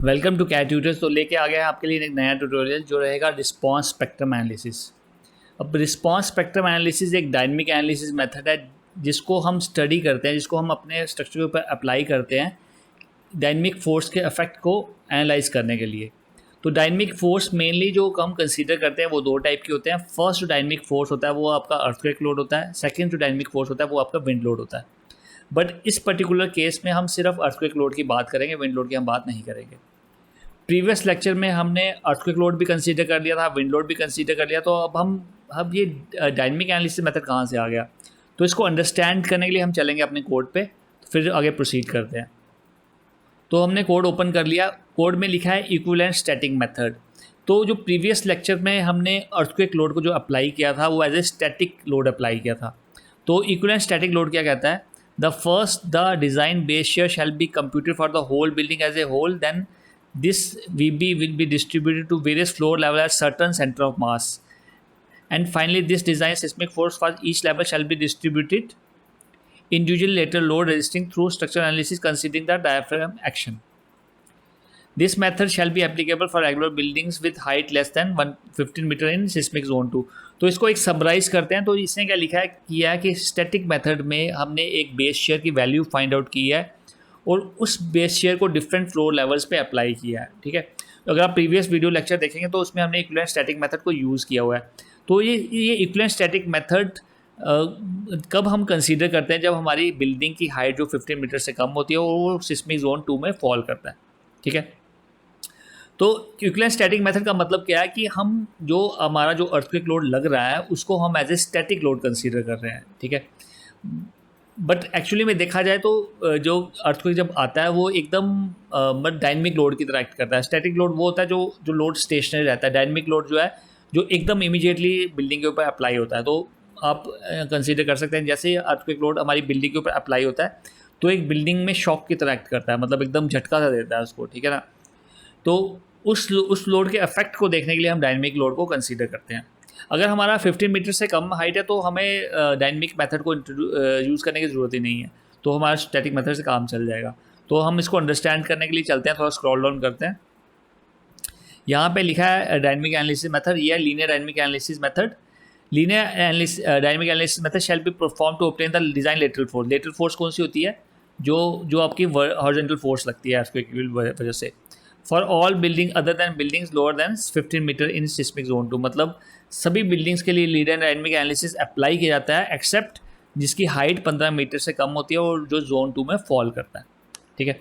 Welcome to cat tutors. तो लेके आ गया है आपके लिए एक नया ट्यूटोरियल जो रहेगा रिस्पांस स्पेक्ट्रम एनालिसिस। अब रिस्पांस स्पेक्ट्रम एनालिसिस एक डायनेमिक एनालिसिस मेथड है जिसको हम स्टडी करते हैं, जिसको हम अपने स्ट्रक्चर के ऊपर अप्लाई करते हैं डायनेमिक फोर्स के इफेक्ट को एनालाइज करने के लिए। तो डायनेमिक फोर्स मेनली जो हम कंसीडर करते हैं वो दो टाइप के होते हैं। फर्स्ट जो डायनेमिक फोर्स होता है वो आपका अर्थक्वेक लोड होता है। सेकेंड जो डायनेमिक फोर्स होता है वो आपका विंड लोड होता है। बट इस पर्टिकुलर केस में हम सिर्फ अर्थक्वेक लोड की बात करेंगे, विंड लोड की हम बात नहीं करेंगे। प्रीवियस लेक्चर में हमने अर्थक्वेक लोड भी कंसीडर कर लिया था, विंड लोड भी कंसीडर कर लिया। तो अब ये डायनेमिक एनालिसिस मेथड कहाँ से आ गया, तो इसको अंडरस्टैंड करने के लिए हम चलेंगे अपने कोड पे, फिर आगे प्रोसीड करते हैं। तो हमने कोड ओपन कर लिया। कोड में लिखा है इक्विवेलेंट स्टैटिक मेथड। तो जो प्रीवियस लेक्चर में हमने अर्थक्वेक लोड को जो अप्लाई किया था वो as a static load apply किया था। तो इक्विवेलेंट स्टैटिक लोड क्या कहता है? The design base shear shall be computed for the whole building as a whole, then this VB will be distributed to various floor level at certain center of mass, and finally this design seismic force for each level shall be distributed individual lateral load resisting through structural analysis considering the diaphragm action. This method shall be applicable for regular buildings with height less than 115 meter in seismic zone 2. तो इसको एक summarise करते हैं। तो इसने क्या लिखा है किया है कि स्टैटिक मेथड में हमने एक बेस शेयर की वैल्यू फाइंड आउट की है और उस बेस शेयर को डिफरेंट फ्लोर लेवल्स पे अप्लाई किया है। ठीक है, तो अगर आप प्रीवियस वीडियो लेक्चर देखेंगे तो उसमें हमने इक्विवेलेंट स्टैटिक मेथड को यूज़ किया हुआ है। तो ये इक्विवेलेंट स्टैटिक मेथड कब हम कंसीडर करते हैं? जब हमारी बिल्डिंग की हाइट जो 15 मीटर से कम होती है और वो सिस्मिक जोन 2 में फॉल करता है। ठीक है, तो इक्विवेलेंट स्टैटिक मेथड का मतलब क्या है कि हम जो हमारा जो अर्थक्वेक लोड लग रहा है उसको हम as a static load consider कर रहे हैं। ठीक है, बट एक्चुअली में देखा जाए तो जो अर्थक्वेक जब आता है वो एकदम डायनेमिक लोड की तरह एक्ट करता है। स्टैटिक लोड वो होता है जो लोड स्टेशनरी रहता है। डायनेमिक लोड जो है जो एकदम इमीडिएटली बिल्डिंग के ऊपर अप्लाई होता है। तो आप कंसीडर कर सकते हैं जैसे अर्थक्वेक लोड हमारी बिल्डिंग के ऊपर अप्लाई होता है तो एक बिल्डिंग में शॉक की तरह एक्ट करता है, मतलब एकदम झटका सा देता है उसको। ठीक है ना, तो उस लोड के इफेक्ट को देखने के लिए हम डायनेमिक लोड को कंसीडर करते हैं। अगर हमारा 15 मीटर से कम हाइट है तो हमें डायनेमिक मेथड को यूज़ करने की ज़रूरत ही नहीं है, तो हमारा स्टैटिक मेथड से काम चल जाएगा। तो हम इसको अंडरस्टैंड करने के लिए चलते हैं, थोड़ा स्क्रॉल डाउन करते हैं। यहाँ पे लिखा है डायनेमिक एनालिसिस मेथड, ये है linear dynamic analysis method. Linear dynamic analysis method shall be perform to obtain the design lateral force. Lateral force कौन सी होती है? जो आपकी हॉरिजॉन्टल फोर्स लगती है उसके वजह से। For all building other than buildings lower than 15 metre in seismic zone 2, मतलब सभी बिल्डिंग्स के लिए लीनियर डायनेमिक एनालिसिस अप्लाई किया जाता है एक्सेप्ट जिसकी हाइट 15 मीटर से कम होती है और जो जोन 2 में फॉल करता है। ठीक है,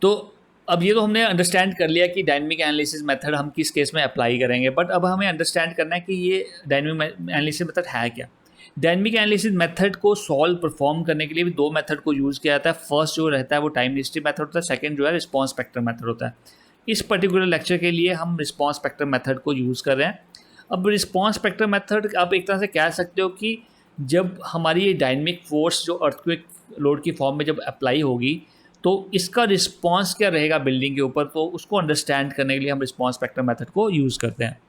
तो अब ये तो हमने अंडरस्टैंड कर लिया कि डायनेमिक एनालिसिस मेथड हम किस केस में अप्लाई करेंगे, बट अब हमें अंडरस्टैंड करना है कि ये डायनेमिक एनालिसिस मेथड है क्या। डायनेमिक एनालिसिस मेथड को सॉल्व परफॉर्म करने के लिए भी दो मेथड को यूज़ किया जाता है। फर्स्ट जो रहता है वो टाइम हिस्ट्री मेथड होता है, सेकंड जो है रिस्पांस स्पेक्ट्रम मेथड होता है। इस पर्टिकुलर लेक्चर के लिए हम रिस्पांस स्पेक्ट्रम मेथड को यूज़ कर रहे हैं। अब रिस्पांस स्पेक्ट्रम मेथड आप एक तरह से कह सकते हो कि जब हमारी ये डायनेमिक फोर्स जो अर्थक्वेक लोड की फॉर्म में जब अप्लाई होगी तो इसका रिस्पांस क्या रहेगा बिल्डिंग के ऊपर, तो उसको अंडरस्टैंड करने के लिए हम रिस्पांस स्पेक्ट्रम मेथड को यूज़ करते हैं।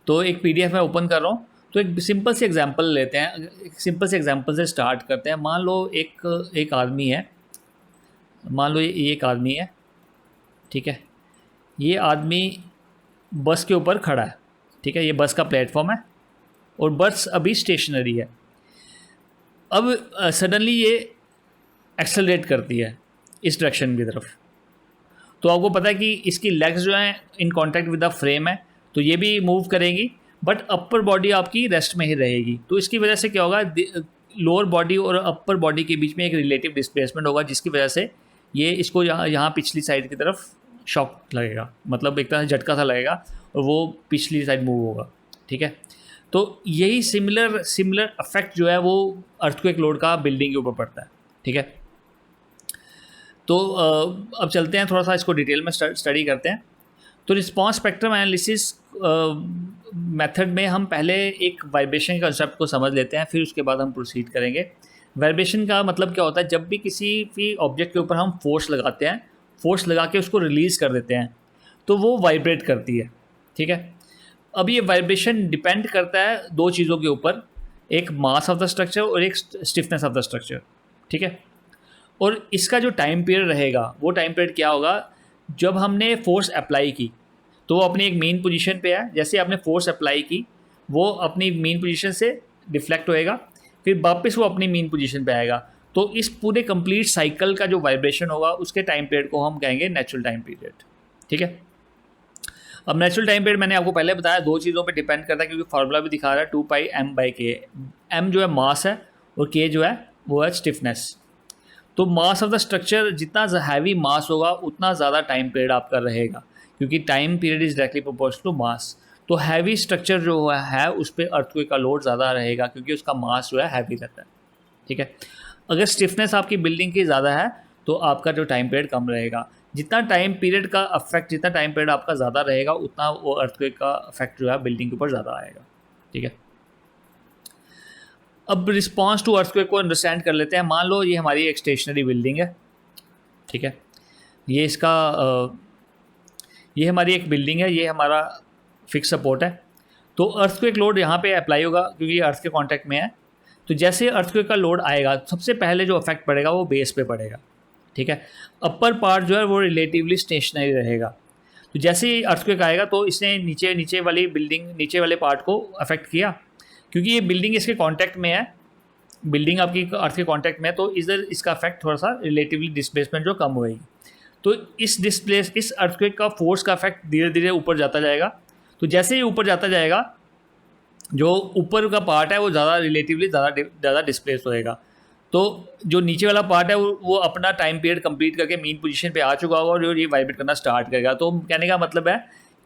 तो एक PDF में ओपन कर रहा हूँ, तो एक सिंपल से एग्जांपल लेते हैं। एक सिंपल से एग्जांपल से स्टार्ट करते हैं। मान लो एक आदमी है, मान लो ये एक आदमी है। ठीक है, ये आदमी बस के ऊपर खड़ा है। ठीक है, ये बस का प्लेटफॉर्म है और बस अभी स्टेशनरी है। अब सडनली ये एक्सेलरेट करती है इस डायरेक्शन की तरफ। तो आपको पता है कि इसकी लेग्स जो हैं in contact with the frame है, तो ये भी मूव करेगी, बट अपर बॉडी आपकी रेस्ट में ही रहेगी। तो इसकी वजह से क्या होगा, लोअर बॉडी और अपर बॉडी के बीच में एक रिलेटिव डिस्प्लेसमेंट होगा, जिसकी वजह से ये इसको यहाँ पिछली साइड की तरफ शॉक लगेगा, मतलब एक तरह से झटका सा लगेगा और वो पिछली साइड मूव होगा। ठीक है, तो यही सिमिलर इफेक्ट जो है वो अर्थक्वेक लोड का बिल्डिंग के ऊपर पड़ता है। ठीक है, तो अब चलते हैं थोड़ा सा इसको डिटेल में स्टडी करते हैं। तो रिस्पांस स्पेक्ट्रम एनालिसिस मेथड में हम पहले एक वाइब्रेशन के कंसेप्ट को समझ लेते हैं, फिर उसके बाद हम प्रोसीड करेंगे। वाइब्रेशन का मतलब क्या होता है? जब भी किसी भी ऑब्जेक्ट के ऊपर हम फोर्स लगाते हैं, फोर्स लगा के उसको रिलीज़ कर देते हैं तो वो वाइब्रेट करती है। ठीक है, अब ये वाइब्रेशन डिपेंड करता है दो चीज़ों के ऊपर, एक मास ऑफ द स्ट्रक्चर और एक स्टिफनेस ऑफ द स्ट्रक्चर। ठीक है, और इसका जो टाइम पीरियड रहेगा वो टाइम पीरियड क्या होगा, जब हमने फोर्स अप्लाई की तो वो अपनी एक मेन पोजीशन पे है, जैसे आपने फोर्स अप्लाई की वो अपनी मेन पोजीशन से डिफ्लेक्ट होएगा, फिर वापस वो अपनी मेन पोजीशन पे आएगा। तो इस पूरे कंप्लीट साइकिल का जो वाइब्रेशन होगा उसके टाइम पीरियड को हम कहेंगे नेचुरल टाइम पीरियड। ठीक है। अब नेचुरल टाइम पीरियड मैंने आपको पहले बताया दो चीज़ों पे डिपेंड करता है, क्योंकि फार्मूला भी दिखा रहा है 2πm/k। m जो है मास है और k जो है वो है स्टिफनेस। तो मास ऑफ द स्ट्रक्चर, जितना हैवी मास होगा उतना ज़्यादा टाइम पीरियड आपका रहेगा, क्योंकि time period is directly proportional to mass. तो हैवी स्ट्रक्चर जो है उस पर अर्थक्वेक का लोड ज़्यादा रहेगा, क्योंकि उसका मास जो है हैवी रहता है। ठीक है। अगर स्टिफनेस आपकी बिल्डिंग की ज़्यादा है तो आपका जो टाइम पीरियड कम रहेगा। जितना टाइम पीरियड का अफेक्ट, जितना टाइम पीरियड आपका ज़्यादा रहेगा उतना वो अर्थक्वेक का अफेक्ट जो है बिल्डिंग के ऊपर ज़्यादा आएगा। ठीक है। अब रिस्पॉन्स टू अर्थक्वेक को अंडरस्टैंड कर लेते हैं। मान लो ये हमारी एक स्टेशनरी बिल्डिंग है। ठीक है। ये इसका ये हमारी एक बिल्डिंग है, ये हमारा फिक्स सपोर्ट है। तो अर्थक्वेक लोड यहाँ पे अप्लाई होगा क्योंकि ये अर्थ के कांटेक्ट में है। तो जैसे अर्थक्वेक का लोड आएगा सबसे पहले जो इफेक्ट पड़ेगा वो बेस पे पड़ेगा। ठीक है। अपर पार्ट जो है वो रिलेटिवली स्टेशनरी रहेगा। तो जैसे ही अर्थक्वेक आएगा तो इसने नीचे वाली बिल्डिंग, नीचे वाले पार्ट को अफेक्ट किया, क्योंकि ये बिल्डिंग इसके कांटेक्ट में है, बिल्डिंग आपकी अर्थ के कांटेक्ट में है, तो इधर इसका इफेक्ट थोड़ा सा रिलेटिवली डिस्प्लेसमेंट जो कम होएगी। तो इस अर्थक्वेक का फोर्स का इफेक्ट धीरे धीरे ऊपर जाता जाएगा। तो जैसे ही ऊपर जाता जाएगा जो ऊपर का पार्ट है वो ज़्यादा रिलेटिवली ज़्यादा डिस्प्लेस होएगा। तो जो नीचे वाला पार्ट है वो अपना टाइम पीरियड कंप्लीट करके मेन पोजीशन पे आ चुका होगा और ये वाइब्रेट करना स्टार्ट करेगा। तो कहने का मतलब है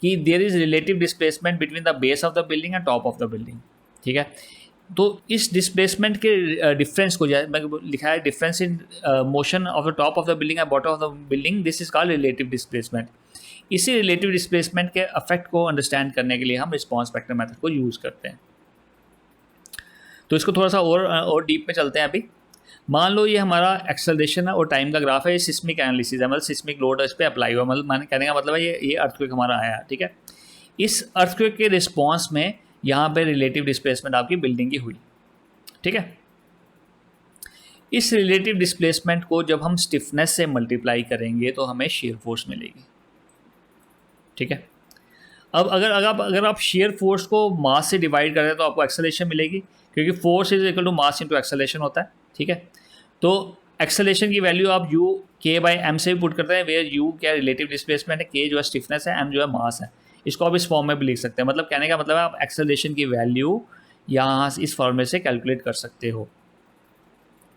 कि there is relative displacement between the base of the building and top of the building. ठीक है। तो इस डिस्प्लेसमेंट के डिफरेंस को लिखा है difference in motion of the top of the building and bottom of the building, this is called relative displacement. इसी relative displacement के अफेक्ट को अंडरस्टैंड करने के लिए हम रिस्पॉन्स स्पेक्ट्रम मेथड को यूज़ करते हैं। तो इसको थोड़ा सा और डीप में चलते हैं अभी। मान लो ये हमारा एक्सेलरेशन है और टाइम का ग्राफ है, ये सिस्मिक एनालिसिस है, मतलब सिस्मिक लोड इस पर अप्लाई हुआ, मतलब मैंने कहने का मतलब है ये अर्थक्वेक हमारा आया। ठीक है। इस अर्थक्वेक के रिस्पॉन्स में यहाँ पे रिलेटिव डिस्प्लेसमेंट आपकी बिल्डिंग की हुई। ठीक है। इस रिलेटिव डिस्प्लेसमेंट को जब हम स्टिफनेस से मल्टीप्लाई करेंगे तो हमें शेयर फोर्स मिलेगी। ठीक है। अब अगर आप शेयर फोर्स को मास से डिवाइड करें तो आपको एक्सेलरेशन मिलेगी, क्योंकि force is equal to mass into acceleration होता है। ठीक है। तो एक्सेलरेशन की वैल्यू आप u k/m से भी पुट करते हैं, वेयर u क्या रिलेटिव डिस्प्लेसमेंट है, k जो है स्टिफनेस है, m जो है मास है। इसको आप इस फॉर्म में भी लिख सकते हैं। मतलब कहने का मतलब है आप एक्सेलरेशन की वैल्यू यहाँ इस फॉर्मूले से कैलकुलेट कर सकते हो।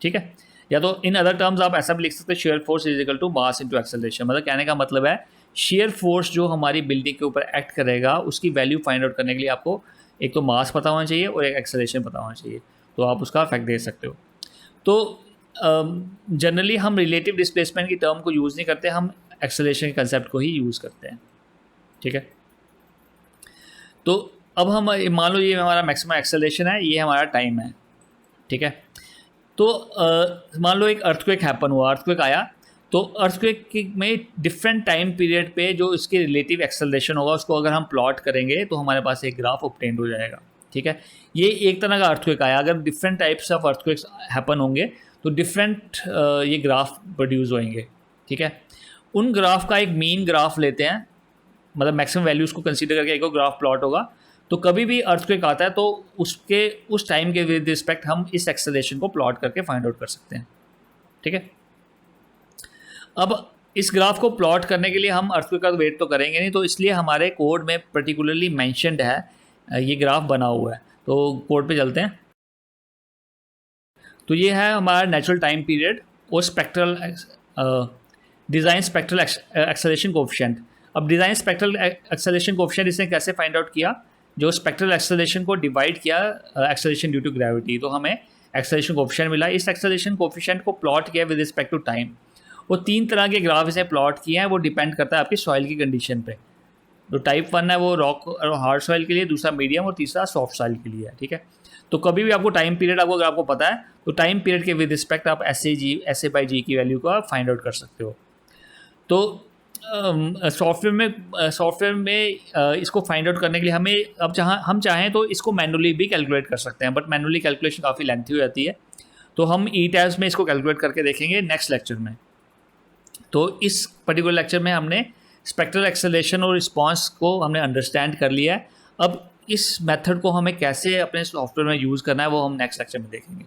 ठीक है। या तो इन अदर टर्म्स आप ऐसा भी लिख सकते हैं, shear force is equal to mass into acceleration. मतलब कहने का मतलब है शेयर फोर्स जो हमारी बिल्डिंग के ऊपर एक्ट करेगा उसकी वैल्यू फाइंड आउट करने के लिए आपको एक तो मास पता होना चाहिए और एक एक्सेलरेशन पता होना चाहिए, तो आप उसका इफेक्ट दे सकते हो। तो जनरली हम रिलेटिव डिस्प्लेसमेंट की टर्म को यूज़ नहीं करते, हम एक्सेलरेशन के कंसेप्ट को ही यूज़ करते हैं। ठीक है। तो अब हम मान लो ये हमारा मैक्सिमम एक्सेलरेशन है, ये हमारा टाइम है। ठीक है। तो मान लो एक अर्थक्वेक हैपन हुआ, अर्थक्वेक आया, तो अर्थक्वेक में डिफरेंट टाइम पीरियड पे जो इसके रिलेटिव एक्सेलरेशन होगा उसको अगर हम प्लॉट करेंगे तो हमारे पास एक ग्राफ ऑब्टेन्ड हो जाएगा। ठीक है। ये एक तरह का अर्थक्वेक आया, अगर different types of earthquakes happen होंगे तो डिफरेंट ये ग्राफ प्रोड्यूस होंगे। ठीक है। उन ग्राफ का एक मीन ग्राफ लेते हैं, मतलब मैक्सिमम वैल्यूज़ को कंसीडर करके एक ग्राफ प्लॉट होगा। तो कभी भी अर्थक्वेक आता है तो उसके उस टाइम के विद रिस्पेक्ट हम इस एक्सेलरेशन को प्लॉट करके फाइंड आउट कर सकते हैं। ठीक है। अब इस ग्राफ को प्लॉट करने के लिए हम अर्थक्वेक का वेट तो करेंगे नहीं, तो इसलिए हमारे कोड में पर्टिकुलरली मेंशन्ड है ये ग्राफ बना हुआ है। तो कोड पे चलते हैं। तो ये है हमारा नेचुरल टाइम पीरियड और spectral design spectral acceleration coefficient. अब डिज़ाइन स्पेक्ट्रल एक्सेलरेशन कोएफिशिएंट इसने कैसे फाइंड आउट किया, जो स्पेक्ट्रल एक्सेलरेशन को डिवाइड किया एक्सेलरेशन ड्यू टू ग्रेविटी, तो हमें एक्सेलरेशन कोएफिशिएंट मिला। इस एक्सेलरेशन कोएफिशिएंट को प्लॉट किया विद रिस्पेक्ट टू टाइम। वो 3 तरह के ग्राफ इसे प्लॉट किए हैं, वो डिपेंड करता है आपकी सॉइल की कंडीशन पे। तो टाइप 1 है वो रॉक और हार्ड सॉइल के लिए, दूसरा मीडियम और तीसरा सॉफ्ट सॉइल के लिए है। ठीक है। तो कभी भी आपको टाइम पीरियड अगर आपको पता है तो टाइम पीरियड के विद रिस्पेक्ट आप SA/G की वैल्यू को आप फाइंड आउट कर सकते हो। तो सॉफ्टवेयर में इसको फाइंड आउट करने के लिए हमें अब हम चाहें तो इसको मैनुअली भी कैलकुलेट कर सकते हैं, बट मैनुअली कैलकुलेशन काफ़ी लेंथी हो जाती है। तो हम ई टैब्स में इसको कैलकुलेट करके देखेंगे नेक्स्ट लेक्चर में। तो इस पर्टिकुलर लेक्चर में हमने स्पेक्ट्रल एक्सेलरेशन और रिस्पांस को हमने अंडरस्टैंड कर लिया है। अब इस मेथड को हमें कैसे अपने सॉफ्टवेयर में यूज़ करना है वो हम नेक्स्ट लेक्चर में देखेंगे।